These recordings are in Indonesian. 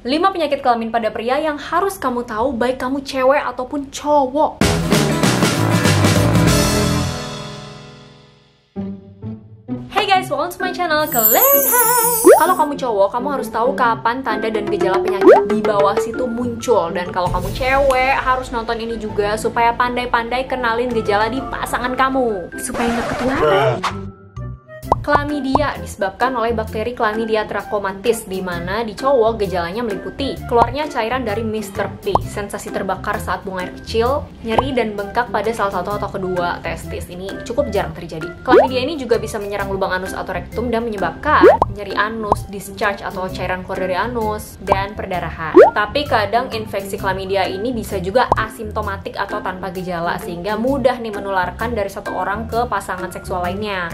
5 penyakit kelamin pada pria yang harus kamu tahu baik kamu cewek ataupun cowok. Hey guys, welcome to my channel Kelenhai. Kalau kamu cowok, kamu harus tahu kapan tanda dan gejala penyakit di bawah situ muncul. Dan kalau kamu cewek, harus nonton ini juga supaya pandai-pandai kenalin gejala di pasangan kamu, supaya nggak ketularan. Chlamydia disebabkan oleh bakteri Chlamydia trachomatis, di mana di cowok gejalanya meliputi keluarnya cairan dari Mr. P, sensasi terbakar saat buang air kecil, nyeri dan bengkak pada salah satu atau kedua testis. Ini cukup jarang terjadi. Chlamydia ini juga bisa menyerang lubang anus atau rektum dan menyebabkan nyeri anus, discharge atau cairan keluar dari anus, dan perdarahan. Tapi kadang infeksi Chlamydia ini bisa juga asimptomatik atau tanpa gejala, sehingga mudah nih menularkan dari satu orang ke pasangan seksual lainnya.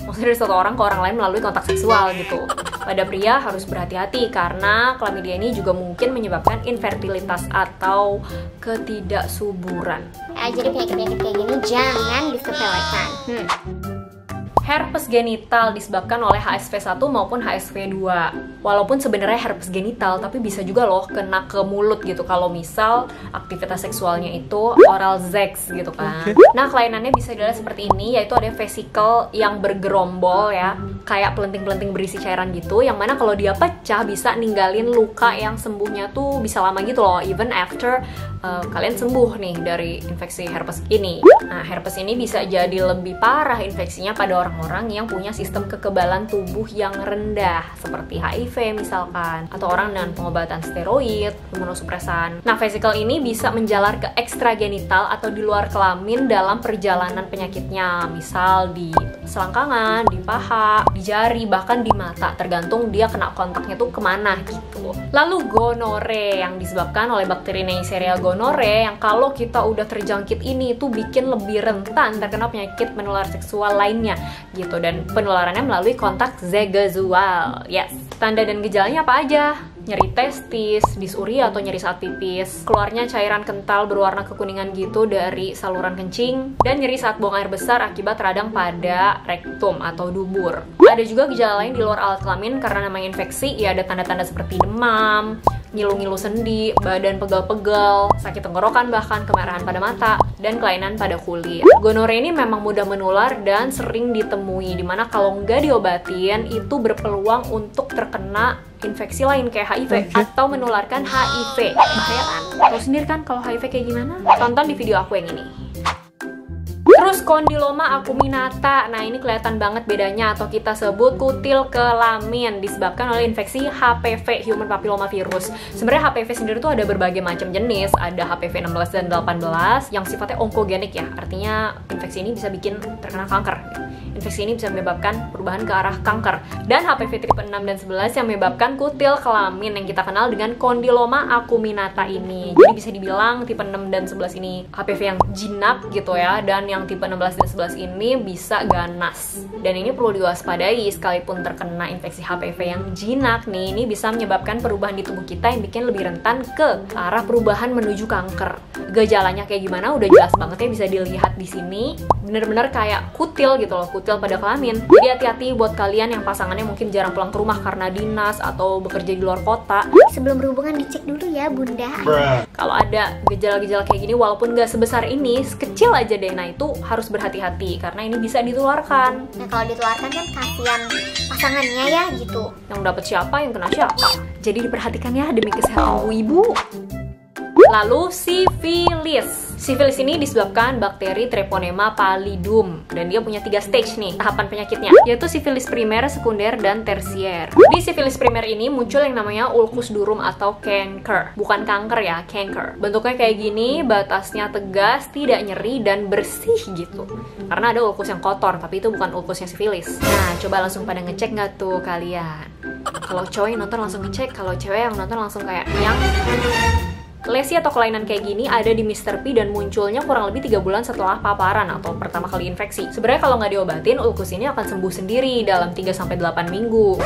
Maksudnya dari satu orang ke orang lain melalui kontak seksual gitu. Pada pria harus berhati-hati karena Chlamydia ini juga mungkin menyebabkan infertilitas atau ketidaksuburan. Jadi penyakit-penyakit kayak gini jangan disepelekan. Herpes genital disebabkan oleh HSV1 maupun HSV2. Walaupun sebenarnya herpes genital, tapi bisa juga loh kena ke mulut gitu kalau misal aktivitas seksualnya itu oral sex gitu kan. Nah, kelainannya bisa dilihat seperti ini, yaitu ada vesikel yang bergerombol ya, kayak pelenting-pelenting berisi cairan gitu, yang mana kalau dia pecah bisa ninggalin luka yang sembuhnya tuh bisa lama gitu loh, even after kalian sembuh nih dari infeksi herpes ini. Nah, herpes ini bisa jadi lebih parah infeksinya pada orang-orang yang punya sistem kekebalan tubuh yang rendah, seperti HIV misalkan, atau orang dengan pengobatan steroid, imunosupresan. Nah, vesikel ini bisa menjalar ke ekstragenital atau di luar kelamin dalam perjalanan penyakitnya, misal di selangkangan, di paha, di jari, bahkan di mata, tergantung dia kena kontaknya tuh kemana gitu. Lalu gonore yang disebabkan oleh bakteri Neisseria gonore, yang kalau kita udah terjangkit ini itu bikin lebih rentan terkena penyakit menular seksual lainnya gitu, dan penularannya melalui kontak zooxoal. Yes. Tanda dan gejalanya apa aja? Nyeri testis, disuria atau nyeri saat pipis, keluarnya cairan kental berwarna kekuningan gitu dari saluran kencing, dan nyeri saat buang air besar akibat radang pada rektum atau dubur. Ada juga gejala lain di luar alat kelamin karena namanya infeksi, ya ada tanda-tanda seperti demam, ngilu-ngilu sendi, badan pegal-pegal, sakit tenggorokan, bahkan kemerahan pada mata, dan kelainan pada kulit. Gonore ini memang mudah menular dan sering ditemui, dimana kalau nggak diobatin itu berpeluang untuk terkena infeksi lain kayak HIV atau menularkan HIV. Bahaya kan? Tahu sendiri kan kalau HIV kayak gimana? Tonton di video aku yang ini. Terus kondiloma acuminata, nah ini kelihatan banget bedanya, atau kita sebut kutil kelamin, disebabkan oleh infeksi HPV, Human Papilloma Virus. Sebenarnya HPV sendiri tuh ada berbagai macam jenis, ada HPV 16 dan 18 yang sifatnya onkogenik ya, artinya infeksi ini bisa bikin terkena kanker. Infeksi ini bisa menyebabkan perubahan ke arah kanker. Dan HPV tipe 6 dan 11 yang menyebabkan kutil kelamin yang kita kenal dengan kondiloma acuminata ini. Jadi bisa dibilang tipe 6 dan 11 ini HPV yang jinak gitu ya, dan yang tipe 16 dan 11 ini bisa ganas. Dan ini perlu diwaspadai, sekalipun terkena infeksi HPV yang jinak nih, ini bisa menyebabkan perubahan di tubuh kita yang bikin lebih rentan ke arah perubahan menuju kanker. Gejalanya kayak gimana udah jelas banget ya, bisa dilihat di sini. Bener-bener kayak kutil gitu loh, kutil pada kelamin. Jadi hati-hati buat kalian yang pasangannya mungkin jarang pulang ke rumah karena dinas atau bekerja di luar kota. Sebelum berhubungan dicek dulu ya bunda. Kalau ada gejala-gejala kayak gini, walaupun gak sebesar ini, sekecil aja deh, nah itu harus berhati-hati karena ini bisa ditularkan. Nah kalau ditularkan kan kasihan pasangannya ya gitu. Yang dapat siapa, yang kena siapa. Jadi diperhatikan ya demi kesehatan ibu. Lalu sifilis. Sifilis ini disebabkan bakteri Treponema pallidum, dan dia punya 3 stage nih tahapan penyakitnya, yaitu sifilis primer, sekunder, dan tersier. Di sifilis primer ini muncul yang namanya ulcus durum atau canker, bukan kanker ya, canker. Bentuknya kayak gini, batasnya tegas, tidak nyeri, dan bersih gitu. Karena ada ulcus yang kotor, tapi itu bukan ulcusnya sifilis. Nah, coba langsung pada ngecek nggak tuh kalian? Kalau cowok yang nonton langsung ngecek, kalau cewek yang nonton langsung kayak yang Lesi atau kelainan kayak gini ada di Mr. P dan munculnya kurang lebih 3 bulan setelah paparan atau pertama kali infeksi. Sebenarnya kalau nggak diobatin, ulkus ini akan sembuh sendiri dalam 3-8 minggu.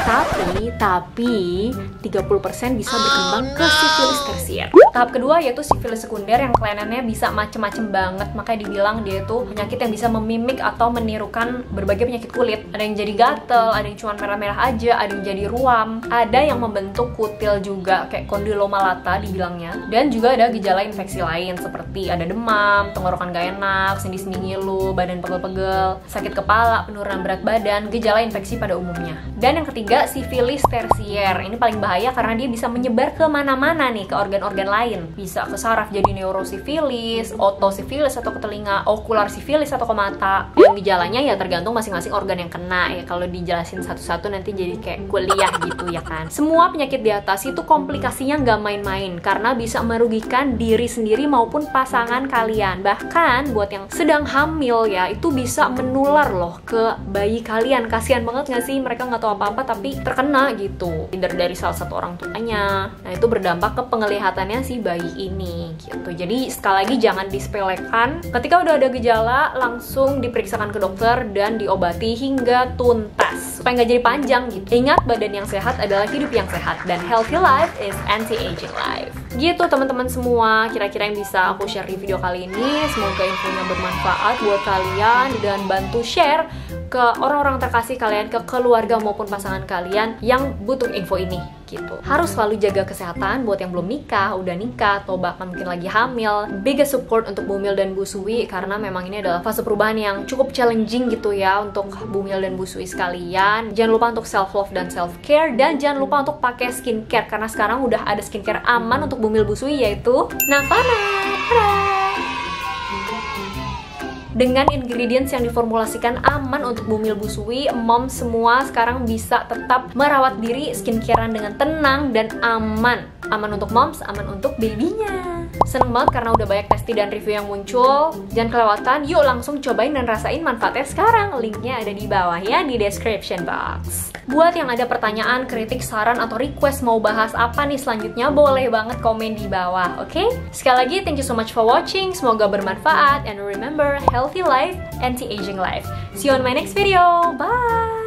Tapi 30% bisa berkembang ke sifilis tersier. Tahap kedua yaitu sifilis sekunder yang kelainannya bisa macem-macem banget, makanya dibilang dia itu penyakit yang bisa memimik atau menirukan berbagai penyakit kulit. Ada yang jadi gatel, ada yang cuma merah-merah aja, ada yang jadi ruam, ada yang membentuk kutil juga kayak kondiloma lata dibilangnya. Dan juga ada gejala infeksi lain seperti ada demam, tenggorokan gak enak, sendi-sendi ngilu, badan pegel-pegel, sakit kepala, penurunan berat badan, gejala infeksi pada umumnya. Dan yang ketiga, sifilis tersier. Ini paling bahaya karena dia bisa menyebar ke mana-mana nih, ke organ-organ lain. Bisa ke saraf jadi neurosifilis, otosifilis atau ke telinga, okular sifilis atau ke mata. Yang gejalanya ya tergantung masing-masing organ yang kena ya. Kalau dijelasin satu-satu nanti jadi kayak kuliah gitu ya kan. Semua penyakit di atas itu komplikasinya nggak main-main karena bisa merugikan diri sendiri maupun pasangan kalian. Bahkan buat yang sedang hamil ya, itu bisa menular loh ke bayi kalian. Kasihan banget nggak sih, mereka nggak tahu apa-apa tapi terkena gitu, either dari salah satu orang tuanya. Nah itu berdampak ke penglihatannya si bayi ini gitu. Jadi sekali lagi jangan disepelekan. Ketika udah ada gejala langsung diperiksakan ke dokter dan diobati hingga tuntas supaya nggak jadi panjang gitu. Ingat, badan yang sehat adalah hidup yang sehat dan healthy life is anti-aging life. Gitu teman-teman semua, kira-kira yang bisa aku share di video kali ini. Semoga infonya bermanfaat buat kalian dan bantu share ke orang-orang terkasih kalian, ke keluarga maupun pasangan kalian yang butuh info ini gitu. Harus selalu jaga kesehatan buat yang belum nikah, udah nikah, atau bahkan mungkin lagi hamil. Biggest support untuk Bumil dan Bu Sui karena memang ini adalah fase perubahan yang cukup challenging gitu ya untuk Bumil dan Bu Sui sekalian. Jangan lupa untuk self love dan self care, dan jangan lupa untuk pakai skincare karena sekarang udah ada skincare aman untuk Bumil Bu Sui yaitu Navana. Dengan ingredients yang diformulasikan aman untuk Bumil Bu Sui, mom semua sekarang bisa tetap merawat diri skincarean dengan tenang dan aman. Aman untuk moms, aman untuk babynya. Seneng banget karena udah banyak testi dan review yang muncul. Jangan kelewatan, yuk langsung cobain dan rasain manfaatnya sekarang. Linknya ada di bawah ya, di description box. Buat yang ada pertanyaan, kritik, saran, atau request mau bahas apa nih selanjutnya, boleh banget komen di bawah, oke? Sekali lagi, thank you so much for watching. Semoga bermanfaat. And remember, healthy life, anti-aging life. See you on my next video. Bye!